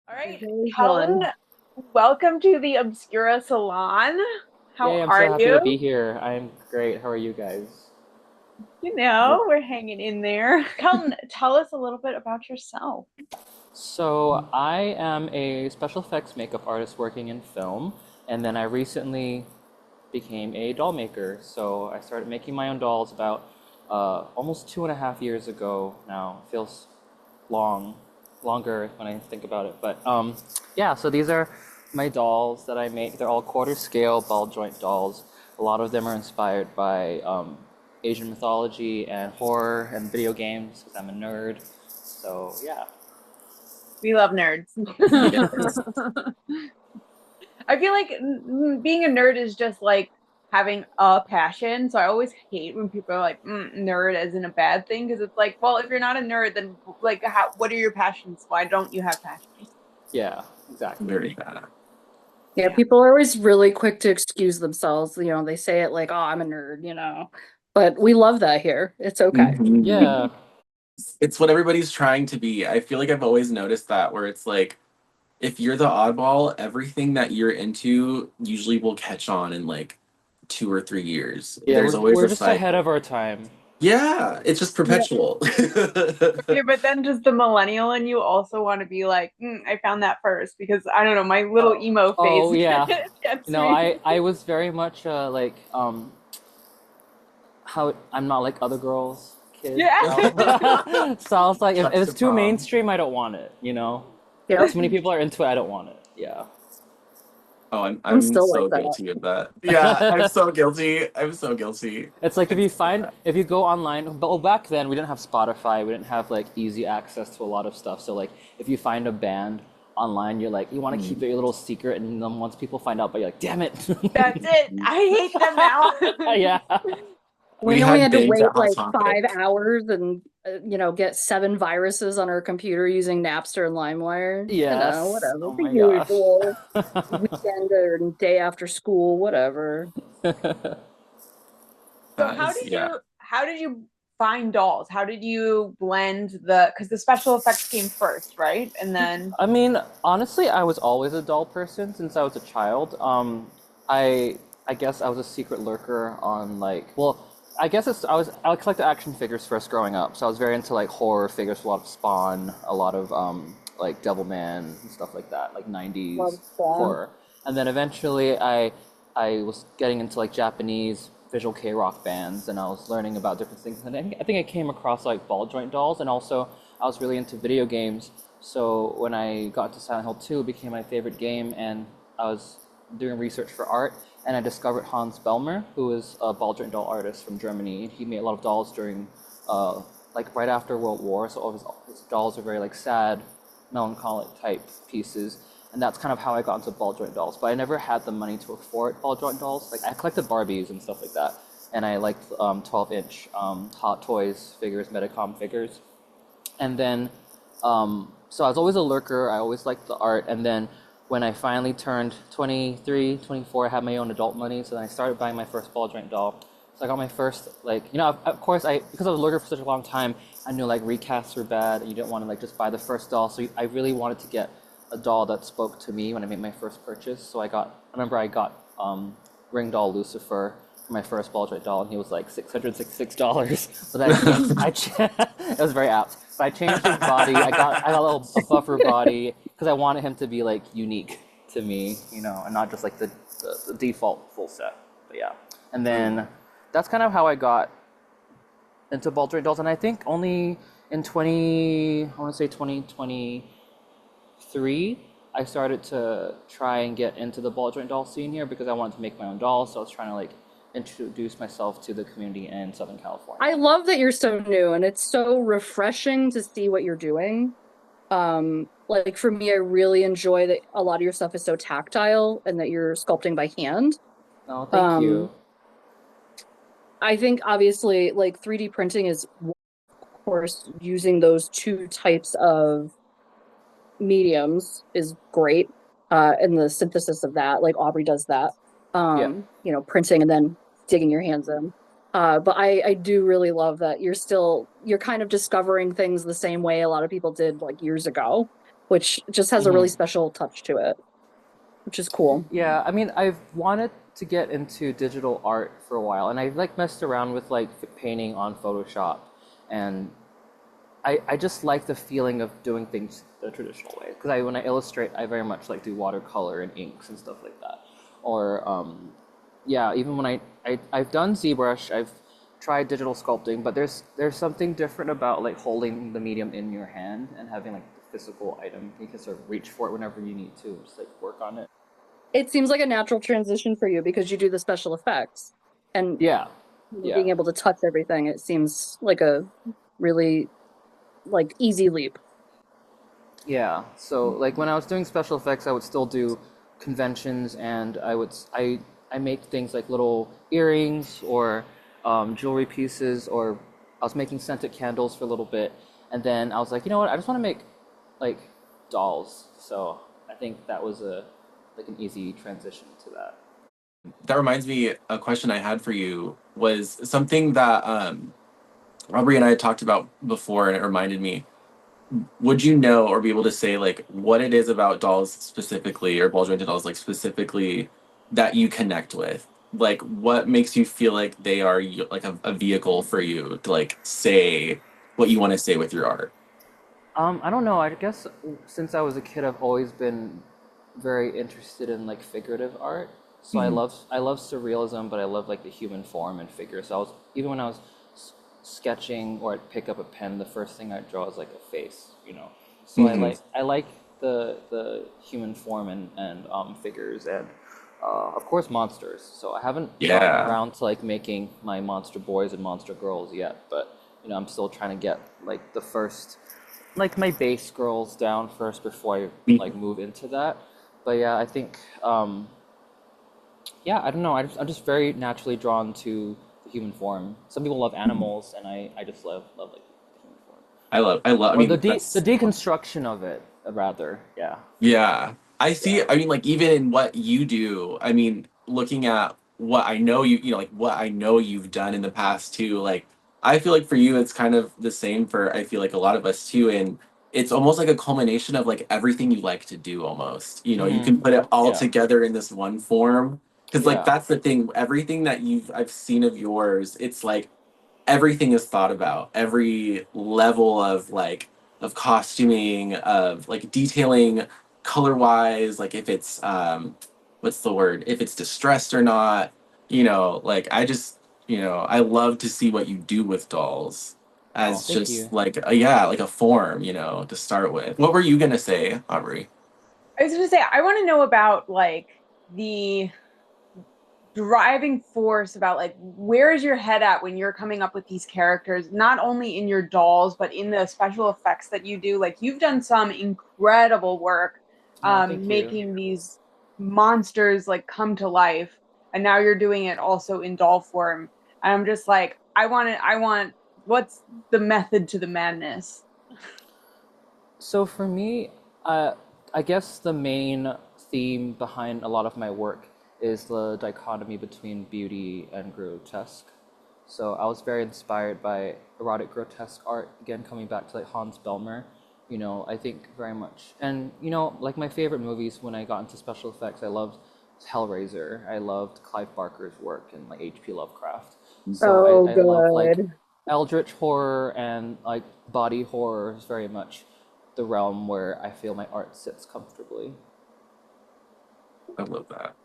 All right, Very Helen, fun. welcome to the Obscura Salon. How Yay, I'm are so happy to you? be here. I'm great. How are you guys? We're hanging in there. Helen, tell us a little bit about yourself. So, I am a special effects makeup artist working in film, and then I recently became a doll maker. So, I started making my own dolls about almost 2.5 years ago now. It feels long, longer when I think about it. But yeah, so these are my dolls that I make. They're all quarter scale ball joint dolls. A lot of them are inspired by Asian mythology and horror and video games because I'm a nerd. So yeah. We love nerds. Yes. I feel like being a nerd is just like having a passion. So I always hate when people are like nerd as in a bad thing because it's like, well, if you're not a nerd, then like, what are your passions? Why don't you have passions? Yeah, exactly. Very bad. Yeah, Yeah. people are always really quick to excuse themselves. They say it like, oh, I'm a nerd. But we love that here. It's okay. Yeah. It's what everybody's trying to be. I feel like I've always noticed that where it's like if you're the oddball, everything that you're into usually will catch on in like 2 or 3 years. Yeah, There's we're always we're a just ahead cycle. of our time. Yeah, it's just Yeah. perpetual. Okay, but then does the millennial in you also want to be like, I found that first because I don't know, my little Oh. emo phase Oh yeah. gets No, me. I was very much like how I'm not like other girls kid. Yeah. So I was like, if Such it's the too prom. mainstream, I don't want it. If Yep. too many people are into it, I don't want it. Yeah. Oh, I'm I'm I'm still like so that. guilty of that. Yeah, I'm so guilty. I'm so guilty. It's like It's so bad. if you go online, but back then we didn't have Spotify, we didn't have like easy access to a lot of stuff. So like if you find a band online, you're like you want to keep Mm. it your little secret, and then once people find out, but you're like, damn it. That's it. I hate them now. Yeah. We We only had had to bangs at wait Hot like Topic. 5 hours and get 7 viruses on our computer using Napster and LimeWire. Yes. Whatever. Oh The my gosh. usual weekend or day after school, whatever. So That is, yeah. how did you find dolls? How did you blend because the special effects came first, right? And then I mean, honestly, I was always a doll person since I was a child. I guess I was a secret lurker on I guess I collected action figures first growing up, so I was very into like horror figures, a lot of Spawn, a lot of like Devilman and stuff like that, like Love 90s Spawn. horror. And then eventually I was getting into like Japanese visual K-rock bands, and I was learning about different things. And I think I came across like ball joint dolls, and also I was really into video games. So when I got to Silent Hill 2, it became my favorite game, and I was doing research for art, and I discovered Hans Bellmer, who is a ball joint doll artist from Germany. He made a lot of dolls during, like right after World War, so all of his dolls are very like sad, melancholic type pieces, and that's kind of how I got into ball joint dolls. But I never had the money to afford ball joint dolls. Like I collected Barbies and stuff like that, and I liked 12-inch Hot Toys figures, Medicom figures, and then so I was always a lurker. I always liked the art. And then when I finally turned 23, 24, I had my own adult money. So then I started buying my first ball joint doll. So I got my first, of course, because I was a lurker for such a long time, I knew like recasts were bad and you didn't want to like just buy the first doll. So I really wanted to get a doll that spoke to me when I made my first purchase. So I remember I got Ring Doll Lucifer for my first ball joint doll, and he was like $666. But it was very apt. But I changed his body. I got a buffer body because I wanted him to be like unique to me, and not just like the default full set. But yeah, and then that's kind of how I got into ball joint dolls, and I think only in I want to say 2023, I started to try and get into the ball joint doll scene here because I wanted to make my own dolls. So I was trying to like introduce myself to the community in Southern California. I love that you're so new and it's so refreshing to see what you're doing. Like for me, I really enjoy that a lot of your stuff is so tactile and that you're sculpting by hand. Oh, thank Um, you. I think obviously like 3D printing is, of course, using those two types of mediums is great. And the synthesis of that, like Aubrey does that. Yeah. Printing and then digging your hands in. But I do really love that you're kind of discovering things the same way a lot of people did like years ago. which just has a really special touch to it, which is cool. Yeah, I mean, I've wanted to get into digital art for a while, and I've like messed around with like painting on Photoshop, and I just like the feeling of doing things the traditional way. Because when I illustrate, I very much like do watercolor and inks and stuff like that. Or yeah, even when I've done ZBrush, I've tried digital sculpting, but there's something different about like holding the medium in your hand and having like the physical item. You can sort of reach for it whenever you need to, just like work on it. It seems like a natural transition for you because you do the special effects and Yeah, being yeah. able to touch everything. It seems like a really like easy leap. Yeah, so like when I was doing special effects, I would still do conventions, and I make things like little earrings or jewelry pieces, or I was making scented candles for a little bit, and then I was like, you know what, I just want to make like dolls. So I think that was a like an easy transition to that. That reminds me, a question I had for you was something that Aubrey and I had talked about before, and it reminded me. Would you know or be able to say like what it is about dolls specifically, or ball jointed dolls like specifically, that you connect with? Like what makes you feel like they are like a vehicle for you to like say what you want to say with your art? I don't know. I guess since I was a kid, I've always been very interested in like figurative art. So Mhm. I love surrealism, but I love like the human form and figure. So I was even when I was sketching or I'd pick up a pen, the first thing I'd draw is like a face, you know. So Mhm. I like the human form and figures and of course monsters. So I haven't gotten Yeah. around to like making my monster boys and monster girls yet, but you know I'm still trying to get like the first like my base girls down first before I like Mhm. move into that. But yeah, I think yeah, I don't know. I'm just very naturally drawn to the human form. Some people love animals, and I just love like the human form, I or mean the that's deconstruction of it rather. Yeah, Yeah. I see, yeah. I mean, like, even in what you do, I mean, looking at what I know like, what I know you've done in the past too, like, I feel like for you, it's kind of the same for, I feel like a lot of us too. And it's almost like a culmination of like everything you like to do almost. You know, you Mm-hmm. can put it all Yeah, together in this one form. Because, like, yeah. that's the thing, everything that I've seen of yours, it's like, everything is thought about. Every level of like of costuming, of like detailing color wise, like if it's what's the word? If it's distressed or not, like I just, I love to see what you do with dolls Oh, as thank just you. like yeah, like a form, to start with. What were you gonna say, Aubrey? I was going to say, I want to know about like the driving force about like where is your head at when you're coming up with these characters, not only in your dolls but in the special effects that you do. Like you've done some incredible work Oh, thank you. making these monsters like come to life, and now you're doing it also in doll form, and I'm just like, I want what's the method to the madness? So for me, I guess the main theme behind a lot of my work is the dichotomy between beauty and grotesque. So I was very inspired by erotic grotesque art, again coming back to like Hans Belmer. I think very much. And like my favorite movies when I got into special effects, I loved Hellraiser. I loved Clive Barker's work and like H.P. Lovecraft. So Oh, I love like good. eldritch horror and like body horror is very much the realm where I feel my art sits comfortably. I love that.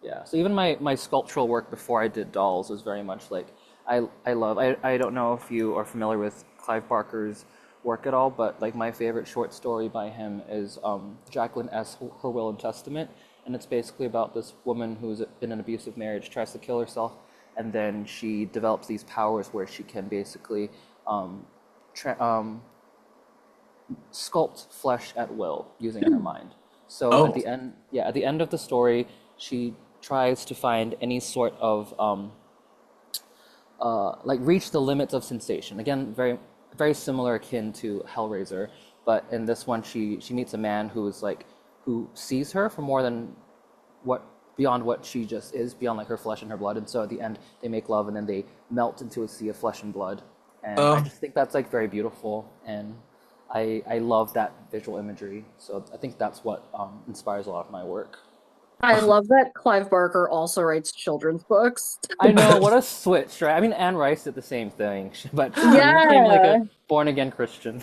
Yeah. So even my sculptural work before I did dolls was very much like I don't know if you are familiar with Clive Barker's work at all, but like my favorite short story by him is Jacqueline S. Her Will and Testament, and it's basically about this woman who's in an abusive marriage, tries to kill herself, and then she develops these powers where she can basically um, tra- um, sculpt flesh at will using her mind. So at Oh. the end, yeah, at the end of the story, she tries to find any sort of like reach the limits of sensation. Again, very similar akin to Hellraiser, but in this one, she meets a man who is like who sees her for more than what beyond what she just is, beyond like her flesh and her blood. And so at the end, they make love, and then they melt into a sea of flesh and blood. And I Oh. just think that's like very beautiful and I love that visual imagery. So I think that's what inspires a lot of my work. I love that Clive Barker also writes children's books. I know, what a switch, right? I mean, Anne Rice did the same thing, but she became like Yeah. a born again Christian.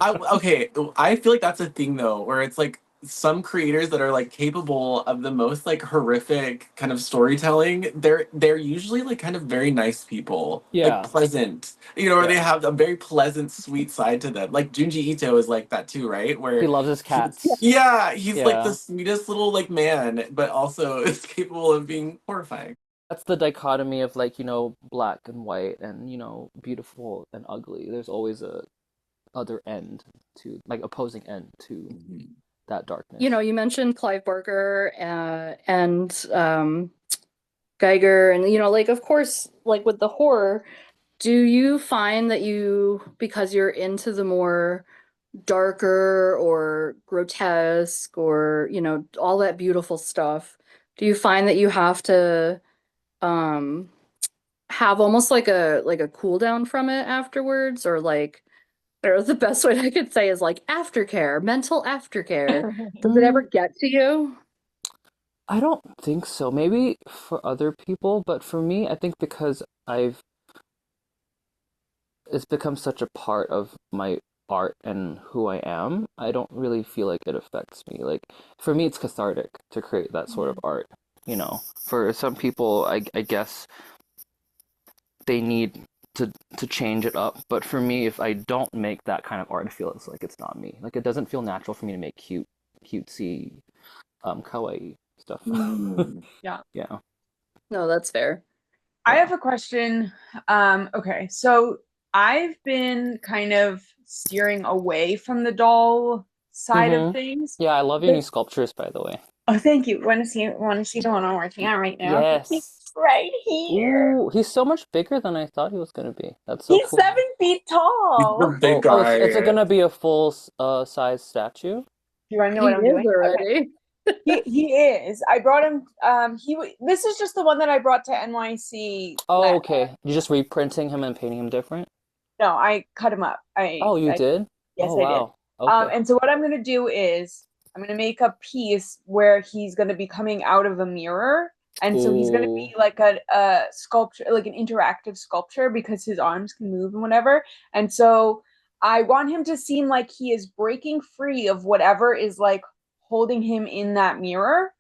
Okay, I feel like that's a thing though, where it's like some creators that are like capable of the most like horrific kind of storytelling, they're usually like kind of very nice people, like Yeah, pleasant, or they yeah. have a very pleasant, sweet side to them. Like Junji Ito is like that too, right? He Where loves his he's cats. yeah, he's like the Yeah. sweetest little like man, but also is capable of being horrifying. That's the dichotomy of like, black and white and, beautiful and ugly. There's always a other end to like opposing end to Mhm. that darkness. You mentioned Clive Barker and Geiger, and like of course, like with the horror, do you find that because you're into the more darker or grotesque or all that beautiful stuff, do you find that you have to um have almost like a cool down from it afterwards, or like, or the best way I could say is like aftercare, mental aftercare? Does it ever Mm, get to you? I don't think so. Maybe for other people, but for me, I think because it's become such a part of my art and who I am, I don't really feel like it affects me. Like for me, it's cathartic to create that sort of art. For some people, I guess they need to change it up. But for me, if I don't make that kind of art, I feel it's like it's not me. Like it doesn't feel natural for me to make cutesy, kawaii stuff. Mm. Yeah. Yeah. No, that's fair. I Yeah. have a question. Okay, so I've been kind of steering away from the doll side of Mm-hmm. things. Yeah, I love your new sculptures, by the way. Oh, thank you. Want to see the one I'm working on right now? He's Yes. right here. Ooh, he's so much bigger than I thought he was gonna be. That's so He's cool. 7 feet He's a tall. big It's guy. gonna be a full size statue? Do you want to know He what I'm is doing? Okay. already. He is. I brought him. This is just the one that I brought to NYC. Oh, okay. You're just reprinting him and painting him different? No, I cut him up. Oh, you I did? Yes, Oh, I did. wow. Okay. And so what I'm gonna do is I'm gonna make a piece where he's gonna be coming out of a mirror. And so he's gonna Ooh. be like a sculpture, like an interactive sculpture, because his arms can move and whatever. And so I want him to seem like he is breaking free of whatever is like holding him in that mirror.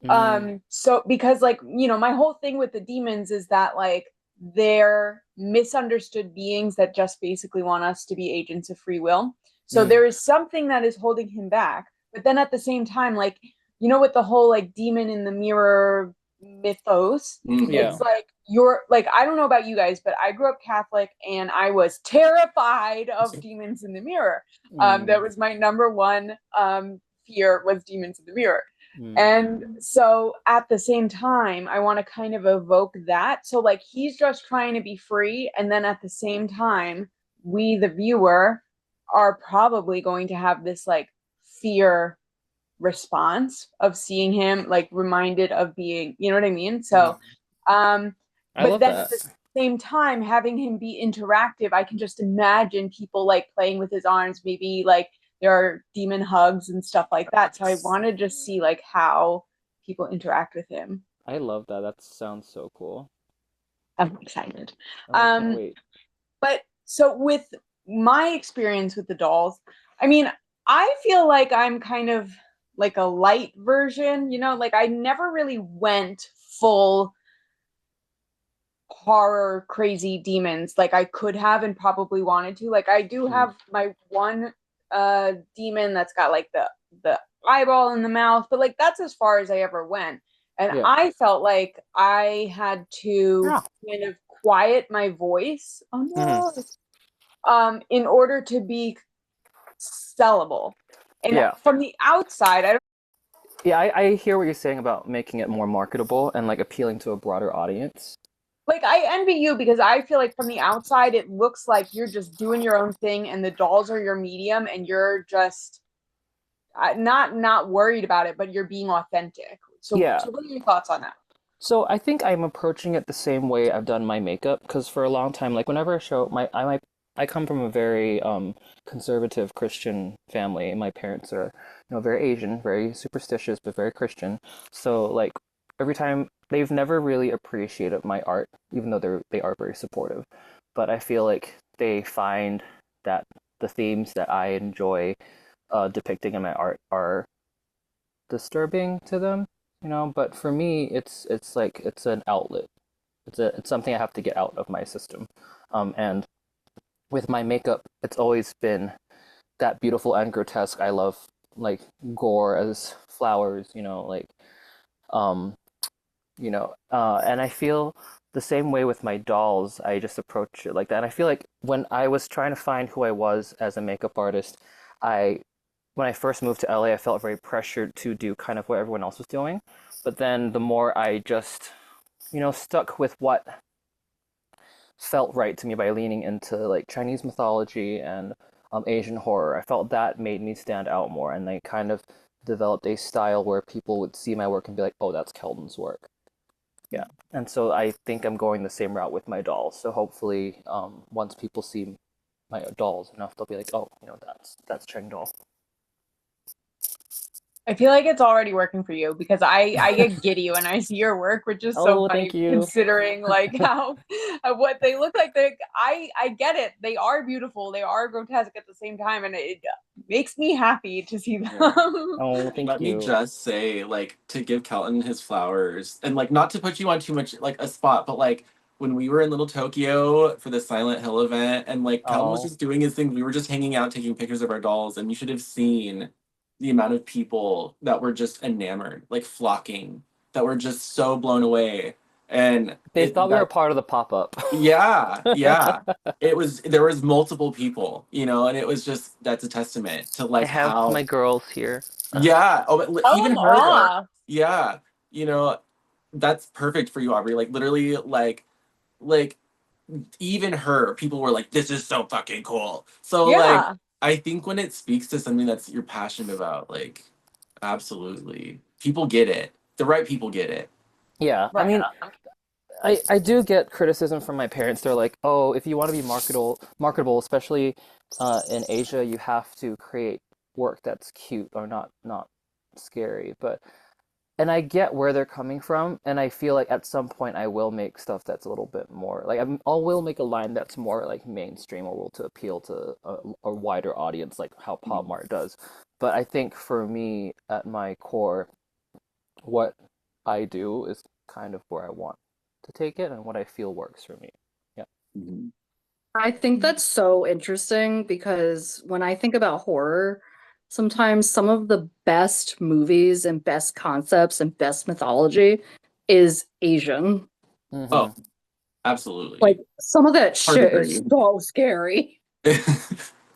Mm, So because like, my whole thing with the demons is that like they're misunderstood beings that just basically want us to be agents of free will. So mm, there is something that is holding him back. But then at the same time, like, with the whole like demon in the mirror mythos, Mhm. it's yeah. like you're like, I don't know about you guys, but I grew up Catholic and I was terrified of demons in the mirror. That Mm, was my number one fear, was demons in the mirror. mm, And so at the same time, I want to kind of evoke that. So, like, he's just trying to be free. And then at the same time, we, the viewer, are probably going to have this like fear response of seeing him like reminded of being, you know what I mean? mm. So, um, I but love then at that. the same time, having him be interactive, I can just imagine people like playing with his arms, maybe like there are demon hugs and stuff like that. So I want to just see like how people interact with him. I love that. That sounds so cool. I'm excited. Oh, I can't Um, wait. but so with my experience with the dolls, I mean, I feel like I'm kind of like a light version, like I never really went full horror crazy demons like I could have and probably wanted to. Like I do Mm, have my one demon that's got like the eyeball in the mouth, but like that's as far as I ever went. And yeah. I felt like I had to Yeah. kind of quiet my voice. Oh Hmm. no. In order to be sellable. And Yeah. from the outside, I don't Yeah, I hear what you're saying about making it more marketable and like appealing to a broader audience. like I envy you because I feel like from the outside it looks like you're just doing your own thing and the dolls are your medium and you're just not worried about it, but you're being authentic. So Yeah. so what are your thoughts on that? So I think I'm approaching it the same way I've done my makeup because for a long time, like whenever I show I come from a very conservative Christian family. My parents are, very Asian, very superstitious, but very Christian. So like every time they've never really appreciated my art, even though they are very supportive. But I feel like they find that the themes that I enjoy depicting in my art are disturbing to them, But for me, it's like it's an outlet. It's something I have to get out of my system. And with my makeup, it's always been that beautiful and grotesque. I love like gore as flowers, um, and I feel the same way with my dolls. I just approach it like that. And I feel like when I was trying to find who I was as a makeup artist, I when I first moved to LA, I felt very pressured to do kind of what everyone else was doing. But then the more I just, stuck with what felt right to me by leaning into like Chinese mythology and Asian horror. I felt that made me stand out more, and I kind of developed a style where people would see my work and be like, "Oh, that's Keldon's work." Yeah, and so I think I'm going the same route with my dolls. So hopefully, once people see my dolls enough, they'll be like, "Oh, that's Chengdoll." I feel like it's already working for you because I get giddy when I see your work, which is so Oh, funny thank you. considering like how what they look like. I get it. They are beautiful. They are grotesque at the same time, and it makes me happy to see them. Yeah. Oh, thank Let me you. just say, like, to give Kelton his flowers, and like, not to put you on too much like a spot, but like when we were in Little Tokyo for the Silent Hill event, and like Kelton was Oh, just doing his thing, we were just hanging out, taking pictures of our dolls, and you should have seen the amount of people that were just enamored, like flocking, that were just so blown away, and they thought we were that part of the pop up. yeah, yeah. There was multiple people, and it was just that's a testament to I like have my how girls here. yeah. Oh, but Tell even them her. off. Yeah. You know, that's perfect for you, Aubrey. Like literally, like even her, people were like, "This is so fucking cool." So like, Yeah. I think when it speaks to something that's you're passionate about, like, absolutely, people get it. The right people get it. Yeah, I Right. mean, I do get criticism from my parents. They're like, "Oh, if you want to be marketable, especially in Asia, you have to create work that's cute or not scary." And I get where they're coming from, and I feel like at some point I will make stuff that's a little bit more like I will make a line that's more like mainstream or will to appeal to a wider audience, like how Pop Mm. Mart does. But I think for me, at my core, what I do is kind of where I want to take it and what I feel works for me. Yeah. Mhm. I think that's so interesting because when I think about horror, sometimes some of the best movies and best concepts and best mythology is Asian. Oh, Mm-hmm. Like absolutely. some of that Hard to shit is agree. so scary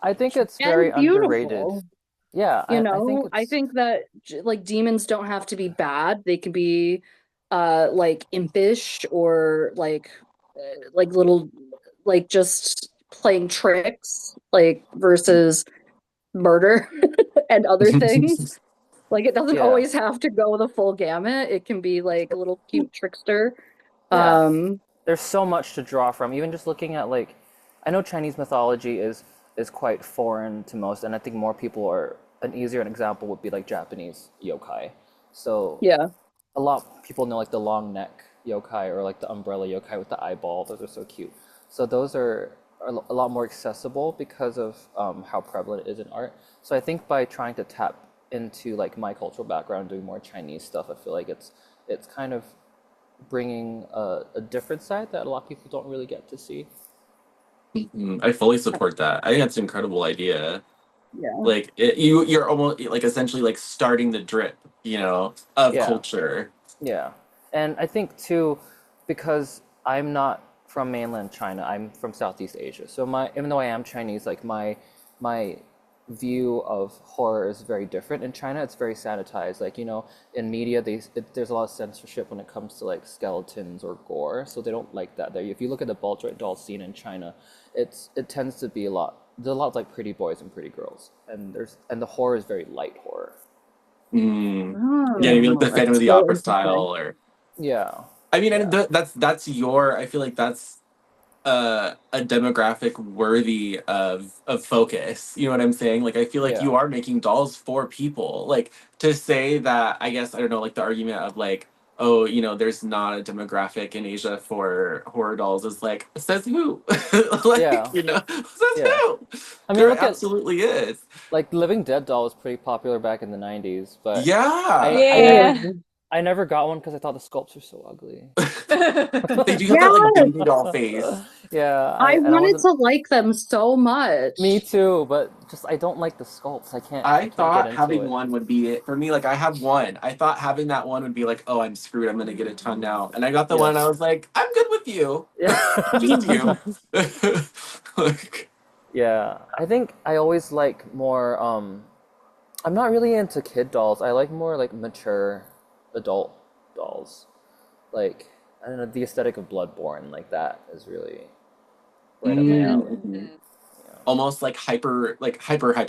I think it's very and underrated. beautiful. Yeah, I think I it's think that like demons don't have to be bad. They can be like impish or like little like just playing tricks like versus murder and other things. Like it doesn't yeah, always have to go the full gamut. It can be like a little cute trickster. yeah. Um There's so much to draw from. Even just looking at like, I know Chinese mythology is quite foreign to most, and I think more people are an easier example would be like Japanese yokai. So yeah. a lot of people know like the long neck yokai or like the umbrella yokai with the eyeball. Those are so cute. So those are a lot more accessible because of how prevalent it is in art. So I think by trying to tap into like my cultural background, doing more Chinese stuff, I feel like it's kind of bringing a different side that a lot of people don't really get to see. I fully support that. I think that's an incredible idea. Yeah. Like you're almost like essentially like starting the drip, of Yeah, culture. yeah. And I think too, because I'm not from mainland China, I'm from Southeast Asia. So my even though I am Chinese, like my view of horror is very different. In China, it's very sanitized. Like, in media, there's a lot of censorship when it comes to like skeletons or gore. So they don't like that there. If you look at the ball joint doll scene in China, it tends to be there's a lot of like pretty boys and pretty girls. And the horror is very light horror. Mm. Yeah, Yeah. maybe like Oh, the Phantom of that's the so Opera interesting. style, or Yeah. I mean, and Yeah. that's your. I feel like that's a demographic worthy of focus. You know what I'm saying? Like I feel like Yeah. you are making dolls for people. Like to say that, I guess I don't know, like the argument of like, oh, there's not a demographic in Asia for horror dolls is like, says who? Like, Yeah. says Yeah. who? I mean, There look at absolutely is. like Living Dead doll was pretty popular back in the 90s, but Yeah. I Yeah. I never got one because I thought the sculpts were so ugly. They do have that like Yes, baby doll face. Yeah, I I wanted wasn't to like them so me much. too, but just I don't like the sculpts. I I can't get thought into having it. one would be it for me. Like I have one. I thought having that one would be like, oh, I'm screwed. I'm gonna get a ton now. And I got the one. Yeah. And I was like, I'm good with you. Yeah. Just you. Like, Yeah. I think I always like more I'm not really into kid dolls. I like more like mature adult dolls. Like I don't know, the aesthetic of Bloodborne like that is really right up my alley. mm, Yeah. almost like hyper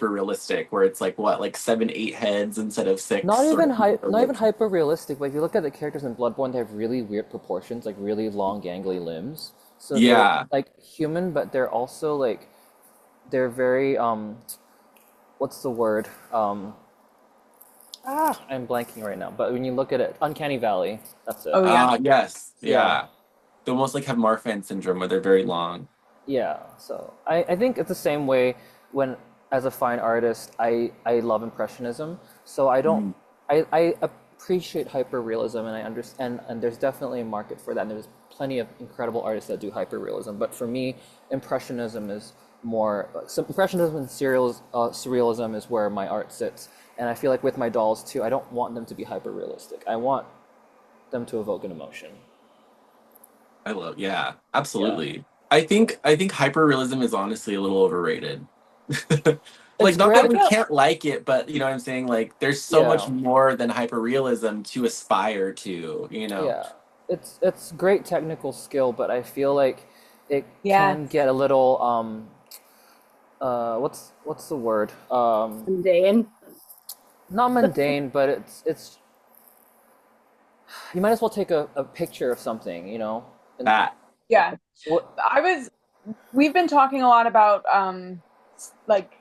realistic, where it's like what, like 7, 8 heads instead of Not six, or even or not even like hyper realistic, but if you look at the characters in Bloodborne, they have really weird proportions, like really long gangly limbs. So they're yeah. like human, but they're also like they're very what's the word? I'm blanking right now. But when you look at it, Uncanny Valley, that's it. Oh yeah. Yes, Yeah. yeah. They almost like have Marfan syndrome where they're very long. Yeah, so I think it's the same way when as a fine artist I love impressionism. So I don't Mm. I appreciate hyperrealism and I understand and there's definitely a market for that and there's plenty of incredible artists that do hyperrealism. But for me, impressionism is more so impressionism and surrealism is where my art sits. And I feel like with my dolls too, I don't want them to be hyperrealistic. I want them to evoke an emotion. I love, yeah, Yeah. absolutely. I think hyperrealism is honestly a little overrated. It's Like, not that I great. we feel can't like it, but you know what I'm saying? Like, there's so much Yeah. more than hyperrealism to aspire to. Yeah, it's great technical skill, but I feel like it yeah. can get a little what's the word? Mundane. Not mundane, but it's you might as well take a picture of something, And That. Yeah. what I was we've been talking a lot about like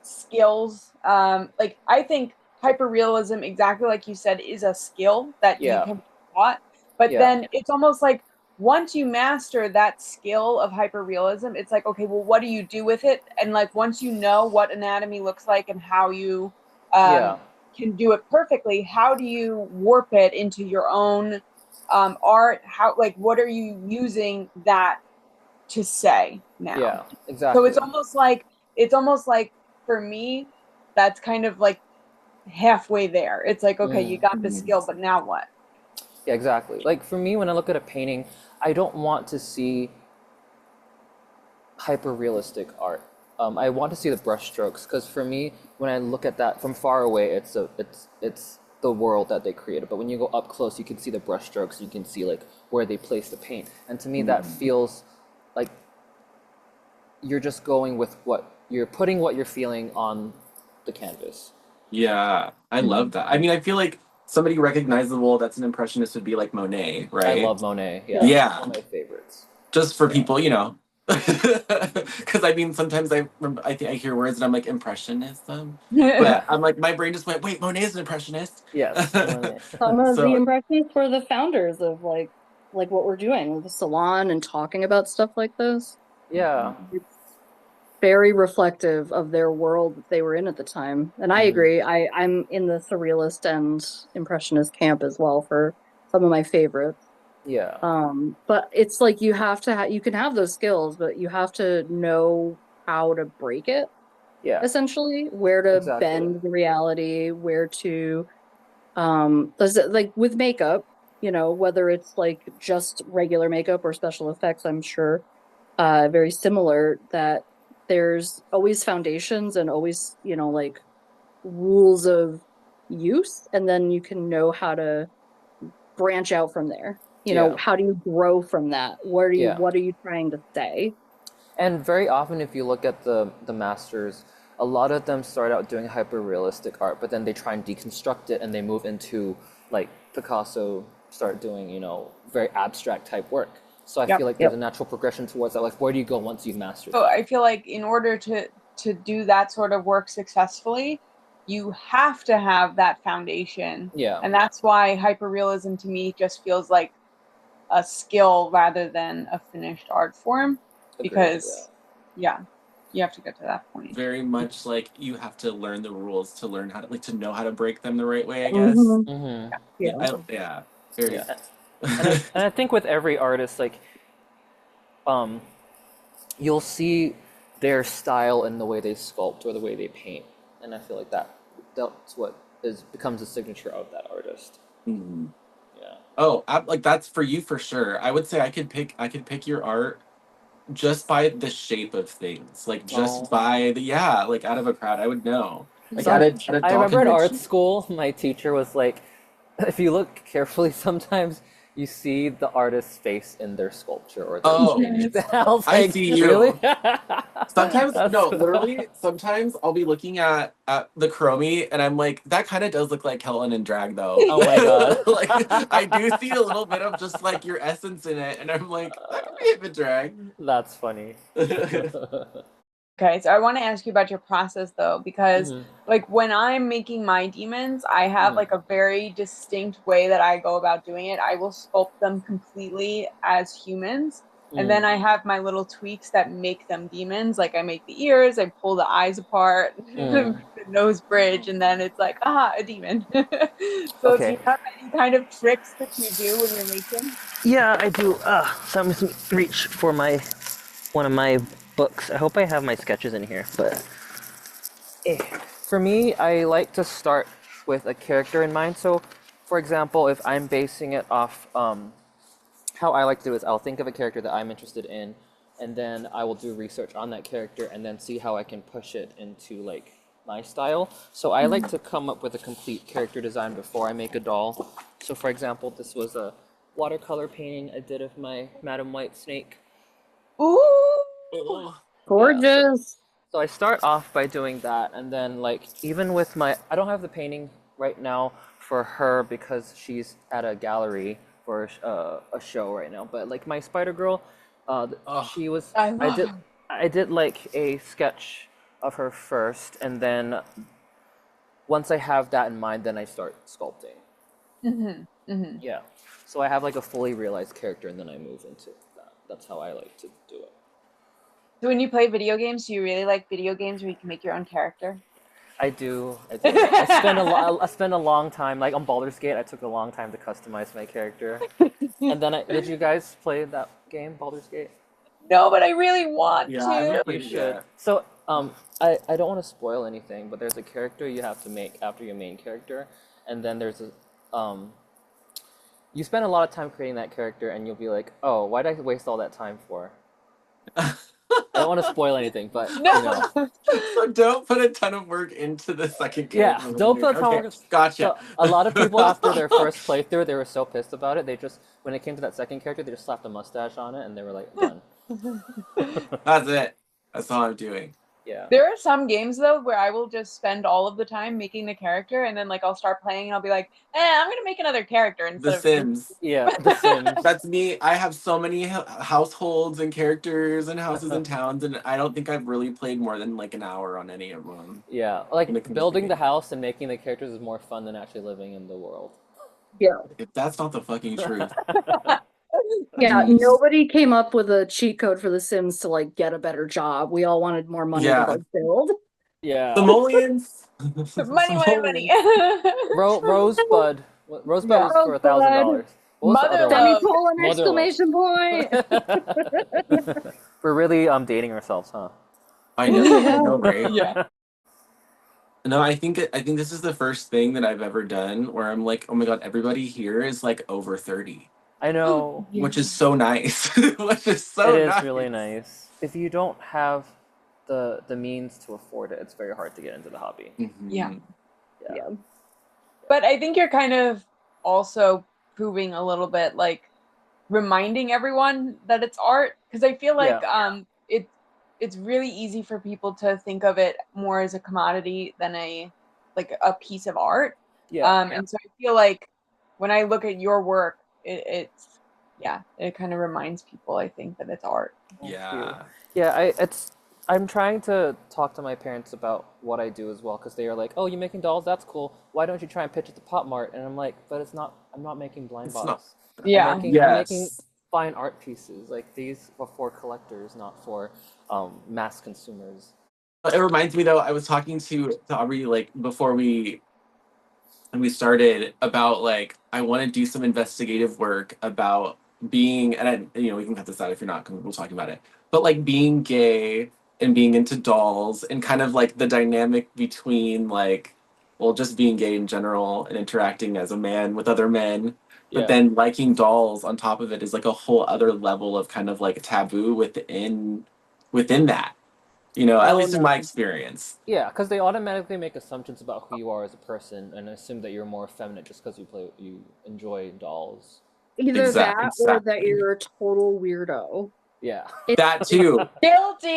skills. Like I think hyperrealism, exactly like you said, is a skill that you yeah, can be taught. But yeah, then it's almost like once you master that skill of hyperrealism, it's like, okay, well, what do you do with it? And like once you know what anatomy looks like and how you yeah, um, can do it perfectly, how do you warp it into your own art? How, like, what are you using that to say now? yeah, So exactly. it's almost like for me, that's kind of like halfway there. It's like, okay, you Mm, got the Mm. skill, but now what? yeah, exactly. Like for me, when I look at a painting, I don't want to see hyper realistic art. I want to see the brushstrokes because for me, when I look at that from far away, it's the world that they created. But when you go up close, you can see the brushstrokes. You can see like where they place the paint, and to me, that feels like you're just going with what you're putting what you're feeling on the canvas. Yeah, I love that. I mean, I feel like somebody recognizable that's an impressionist would be like Monet, I right? love Monet. Yeah, Yeah. he's Yeah, one of my favorites. just for Yeah. people. Because I mean, sometimes I think I hear words and I'm like impressionism, Yeah. but I'm like my brain just went, wait, Monet is an impressionist. Yes, Monet. Some of the So impressionists were the founders of like what we're doing with the salon and talking about stuff like this. Yeah. It's very reflective of their world that they were in at the time. And I Hmm. agree. I'm in the surrealist and impressionist camp as well for some of my favorites. Yeah. But it's like you have to you can have those skills, but you have to know how to break it, Yeah. essentially, where to Exactly. bend the reality, where to does it like with makeup, whether it's like just regular makeup or special effects, I'm sure very similar that there's always foundations and always, like rules of use, and then you can know how to branch out from there. Yeah. How do you grow from that? Yeah. What are you trying to say? And very often, if you look at the masters, a lot of them start out doing hyper realistic art, but then they try and deconstruct it and they move into like Picasso start doing, very abstract type work. So I Yep. feel like there's a natural progression towards that. Like, where do you go once you've mastered So that? I feel like in order to do that sort of work successfully, you have to have that foundation. Yeah. And that's why hyperrealism to me just feels like a skill rather than a finished art form. Agreed, Because yeah, you have to get to that point. Very much like you have to learn the rules to learn how to like to know how to break them the right way, I guess. Mhm. Mm-hmm. Yeah. Very. Yeah. And I think with every artist, like, you'll see their style in the way they sculpt or the way they paint, and I feel like that's what becomes a signature of that artist. Mhm. Yeah. Oh, like that's for you for sure. I would say I could pick your art just by the shape of things, like just by the like out of a crowd, I would know. Like at a I doll remember in art convention. school, my teacher was like, if you look carefully, sometimes you see the artist's face in their sculpture or their Oh, painting. I was I like, see you. really? Sometimes, no, That's- literally, sometimes I'll be looking at the chromie and I'm like, that kind of does look like Helen and Drag though. Oh my god. Like, I do see a little bit of just like your essence in it, and I'm like, that could be hip and drag. That's funny. Okay, so I want to ask you about your process though, because Mhm. like when I'm making my demons, I have Mhm. like a very distinct way that I go about doing it. I will sculpt them completely as humans, and then I have my little tweaks that make them demons. Like I make the ears, I pull the eyes apart, the nose bridge, and then it's like, a demon. So do Okay. you have any kind of tricks that you do when you're making? Yeah, I do. So I'm gonna reach for one of my books. I hope I have my sketches in here, but for me, I like to start with a character in mind. So, for example, if I'm basing it off, how I like to do is I'll think of a character that I'm interested in, and then I will do research on that character, and then see how I can push it into like my style. So I like to come up with a complete character design before I make a doll. So, for example, this was a watercolor painting I did of my Madam White snake. Ooh, Oh, Gorgeous. So I start off by doing that, and then like even with I don't have the painting right now for her because she's at a gallery for a show right now. But like my Spider Girl, oh, she was I love her. I did like a sketch of her first, and then once I have that in mind, then I start sculpting. Yeah. So I have like a fully realized character, and then I move into that. That's how I like to do it. So when you play video games, do you really like video games where you can make your own character? I do. I do. I spend a long time, like on Baldur's Gate. I took a long time to customize my character. And then did you guys play that game, Baldur's Gate? No, but I really want yeah, I to. haven't You played it should. yet. So, I don't want to spoil anything, but there's a character you have to make after your main character, and then there's you spend a lot of time creating that character, and you'll be like, oh, why did I waste all that time for? I don't want to spoil anything, but you know. No. So don't put a ton of work into the second Yeah, character. don't put a ton of Okay, work. gotcha. So a lot of people after their first playthrough, they were so pissed about it. They just when it came to that second character, they just slapped a mustache on it, and they were like, done. That's it. That's all I'm doing. Yeah. There are some games though where I will just spend all of the time making the character, and then like I'll start playing and I'll be like, I'm gonna make another character The instead of Sims. Yeah, The Sims. That's me. I have so many households and characters and houses and towns, and I don't think I've really played more than like an hour on any of them. Yeah, When it like comes to building the games. house and making the characters is more fun than actually living in the world. Yeah. If that's not the fucking truth. Yeah, Jeez. nobody came up with a cheat code for The Sims to like get a better job. We all wanted more money to Yeah. like build. Yeah. Simoleons. money, money, money. Rosebud. Rosebud Yeah. was for $1,000. What was the Mother other one? love. Semicolon Mother exclamation point. We're really dating ourselves, huh? I know, right? Yeah. No, I think this is the first thing that I've ever done where I'm like, oh my god, everybody here is like over 30, I know. which is so nice. Which is so It is nice. really nice. If you don't have the means to afford it, it's very hard to get into the hobby. Mhm. Yeah. Yeah. But I think you're kind of also proving a little bit like reminding everyone that it's art, because I feel like it's really easy for people to think of it more as a commodity than a piece of art. Yeah. And so I feel like when I look at your work, it's yeah, it kind of reminds people, I think, that it's art. Yeah. Yeah, I'm trying to talk to my parents about what I do as well because they are like, "Oh, you making dolls? That's cool. Why don't you try and pitch it to Pop Mart?" And I'm like, "But it's not. I'm not making blind It's not. bottles. Yeah. I'm making Yes. fine art pieces. Like these are for collectors, not for mass consumers." It reminds me though, I was talking to Aubrey like before we started about like I want to do some investigative work about being, and we can cut this out if you're not comfortable talking about it, but like being gay and being into dolls and kind of like the dynamic between like, well, just being gay in general and interacting as a man with other men, but Yeah. then liking dolls on top of it is like a whole other level of kind of like taboo within that, at Oh least in my no. experience. Yeah, because they automatically make assumptions about who you are as a person and assume that you're more effeminate just because you enjoy dolls. Either that or that Exactly. you're a total weirdo. Yeah. That too. Guilty.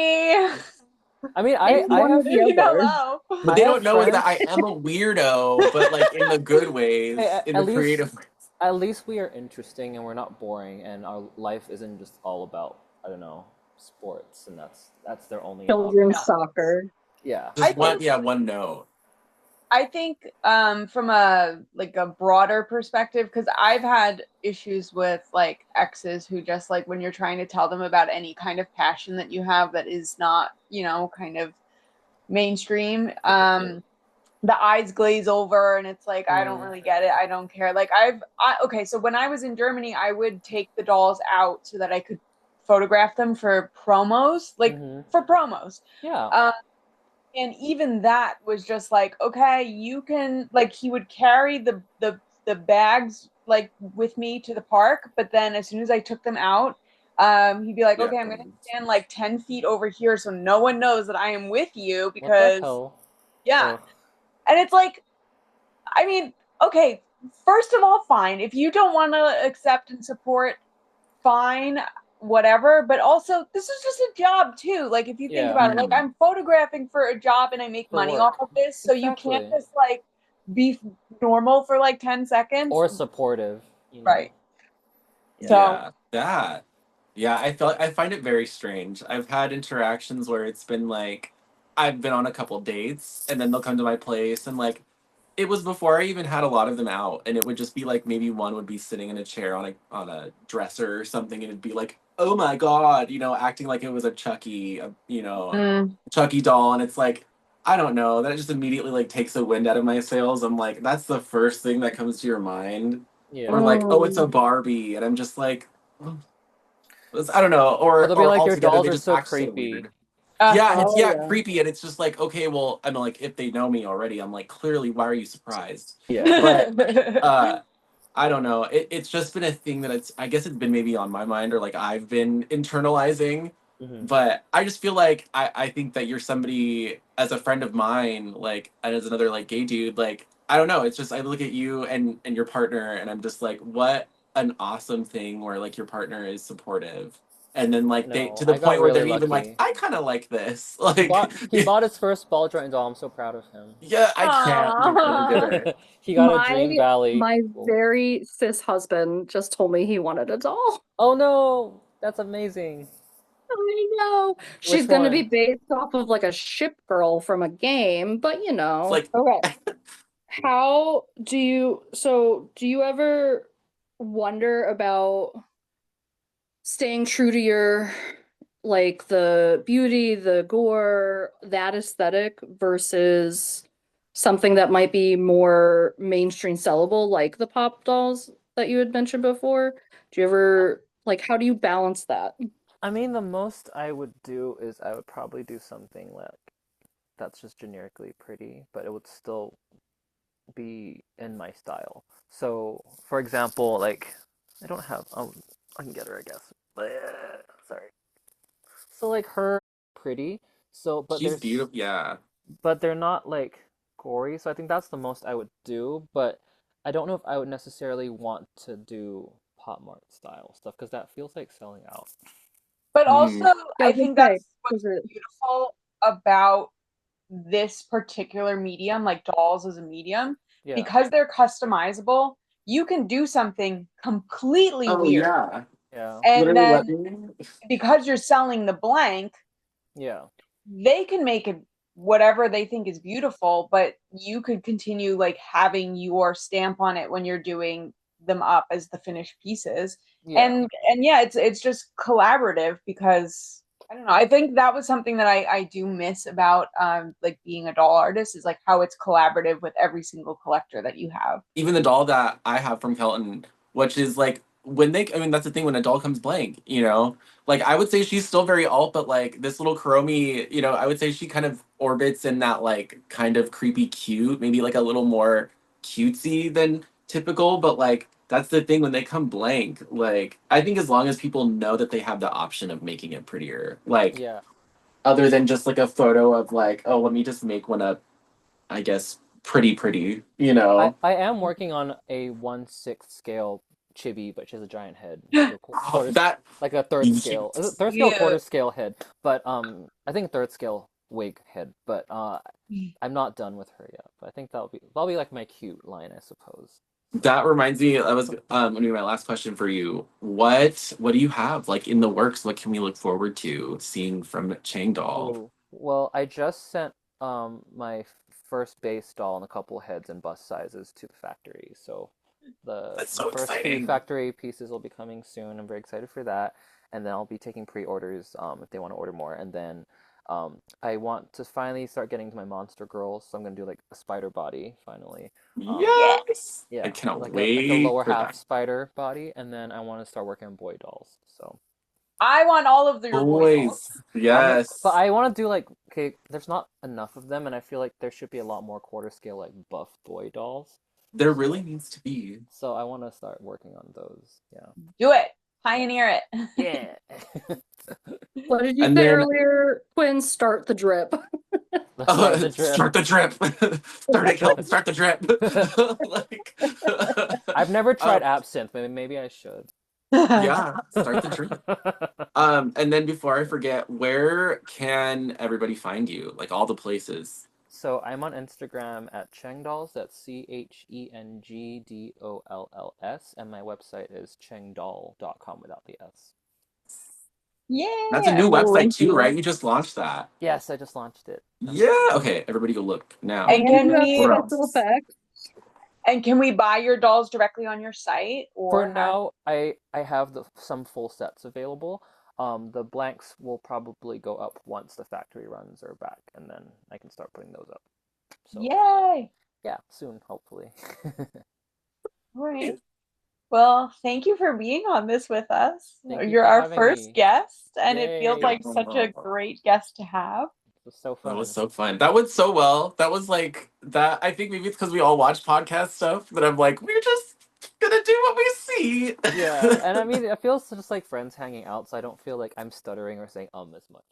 I mean, It's I one or have the other. Hello. What I they have don't know is that friends. I am a weirdo, but like in the good Hey, ways, in at the least creative ways. at least we are interesting and we're not boring and our life isn't just all about, I don't know, sports and that's their only Children's Yeah. soccer. yeah. I Just one, think yeah, one note. I think from a broader perspective, because I've had issues with like exes who just like when you're trying to tell them about any kind of passion that you have that is not, kind of mainstream, the eyes glaze over and it's like, I don't Mm, really get it. I don't care. Like okay, so when I was in Germany, I would take the dolls out so that I could photograph them for promos, like mm-hmm. for promos. Yeah. And even that was just like, okay, you can, like, he would carry the bags like with me to the park, but then as soon as I took them out, he'd be like, Yeah. okay, I'm gonna stand like 10 feet over here so no one knows that I am with you, What the because hell? yeah. Ugh. And it's like, I mean, okay, first of all, fine. If you don't want to accept and support, fine, whatever. But also, this is just a job too. Like, if you think Yeah. about it, like, I'm photographing for a job and I make For money off work. of this. So you can't Exactly. just like be normal for like 10 seconds. Or supportive, you know. Right. Yeah. So, Yeah, that. Yeah, I find it very strange. I've had interactions where it's been like I've been on a couple dates and then they'll come to my place and like it was before I even had a lot of them out, and it would just be like maybe one would be sitting in a chair on a dresser or something, and it'd be like, oh my god, acting like it was a mm, Chucky doll, and it's like, I don't know, that just immediately like takes the wind out of my sails. I'm like, that's the first thing that comes to your mind, or Yeah. like, oh, it's a Mm. Barbie, and I'm just like, "Oh, I don't know, Or or they'll be or like, your altogether dolls they are just so act so creepy. weird. Yeah, and it's Oh yeah yeah. creepy, and it's just like, okay, well, I'm like, if they know me already, I'm like, clearly, why are you surprised? Yeah. But I don't know. It's just been a thing that I guess it's been maybe on my mind, or like I've been internalizing. Hmm. But I just feel like I think that you're somebody as a friend of mine, like, and as another like gay dude, like, I don't know. It's just I look at you and your partner, and I'm just like, what an awesome thing where like your partner is supportive. And then like they No, to the I got point where really they're even like, lucky. I kind of like this. He Like, bought he bought his first ball joint doll. I'm so proud of him. yeah, I can't believe that he did Aw. it. He got a My Dream Valley. my Well, very cis husband just told me he wanted a doll. oh no, that's amazing. I know. She's Which gonna be one? based off of like a ship girl from a game, but you It's know. like, Okay. Do you ever wonder about staying true to your like the beauty, the gore, that aesthetic versus something that might be more mainstream sellable, like the pop dolls that you had mentioned before? Do you ever like how do you balance that? I mean, the most I would do is I would probably do something like that's just generically pretty, but it would still be in my style. So, for example, like I don't have I can get her, I guess. Sorry. So like her pretty. So she's beautiful. Yeah. but they're not like gory. So I think that's the most I would do, but I don't know if I would necessarily want to do Pop Mart style stuff because that feels like selling out. but also, Mm. Yeah, I I was gonna think say, that's what's is it beautiful about this particular medium, like dolls as a medium, Yeah. because they're customizable. you can do something completely Oh weird. yeah. Yeah. And Literally let then me. because you're selling the blank, Yeah. they can make it whatever they think is beautiful, but you could continue like having your stamp on it when you're doing them up as the finished pieces. Yeah. And yeah, it's just collaborative because I don't know. I think that was something that I do miss about like being a doll artist is like how it's collaborative with every single collector that you have. Even the doll that I have from Kelton, which is like when they, I mean, that's the thing when a doll comes blank, you know? Like I would say she's still very alt, but like this little Kuromi, you know, I would say she kind of orbits in that like kind of creepy cute, maybe like a little more cutesy than typical, but like that's the thing when they come blank, like I think as long as people know that they have the option of making it prettier, like Yeah. other than just like a photo of like, oh, let me just make one up, I guess, pretty, you know? I am working on a 1/6 scale chibi, but she has a giant head. Like a Oh, quarter, that like a third scale. Is it third scale, Yeah. quarter scale head? But I think third scale wig head. But I'm not done with her yet. But I think that'll be like my cute line, I suppose. So that reminds me. That was gonna be my last question for you. What do you have like in the works? What can we look forward to seeing from Chengdoll? oh well, I just sent my first base doll and a couple heads and bust sizes to the factory. So That's the so first few exciting. factory pieces will be coming soon. I'm very excited for that. And then I'll be taking pre-orders if they want to order more. And then I want to finally start getting to my monster girls, so I'm gonna do like a spider body finally. Um, Yeah. Yes, I yeah, cannot like a wait lower for half that. spider body, and then I want to start working on boy dolls. So I want all of your boy dolls. Boys, but yes, I want to do like okay, there's not enough of them, and I feel like there should be a lot more quarter scale like buff boy dolls. there really So needs to be. so I want to start working on those. Yeah. Do it. Yeah. Pioneer it. Yeah. What did you And say then earlier, Quinn? Start the drip. The start of the drip. start the drip. Start it, Kelton. Start the drip. Like, I've never um, tried absinthe. Maybe I should. yeah, start the drip. And then before I forget, where can everybody find you? Like all the places. So I'm on Instagram at Chengdolls. That's Chengdolls, and my website is chengdoll.com without the S. That's a Yeah. new We'll website link too, you. right? You just launched that. Yes, I just launched it. Yeah. Okay, everybody go look now. And And you can have we What special else? effects. and can we buy your dolls directly on your site For or how? now, I have some full sets available. The blanks will probably go up once the factory runs are back, and then I can start putting those up. So Yay. yeah, soon, hopefully. All right. Well, thank you for being on this with us. Thank you You're for our having first me. guest, and it feels Yay! like such a great guest to have. It was so That was fun. so fun. That went so well. That was like that. I think maybe it's because we all watch podcast stuff that I'm like, we're just gonna do what we see. Yeah, and I mean, it feels just like friends hanging out, so I don't feel like I'm stuttering or saying as much.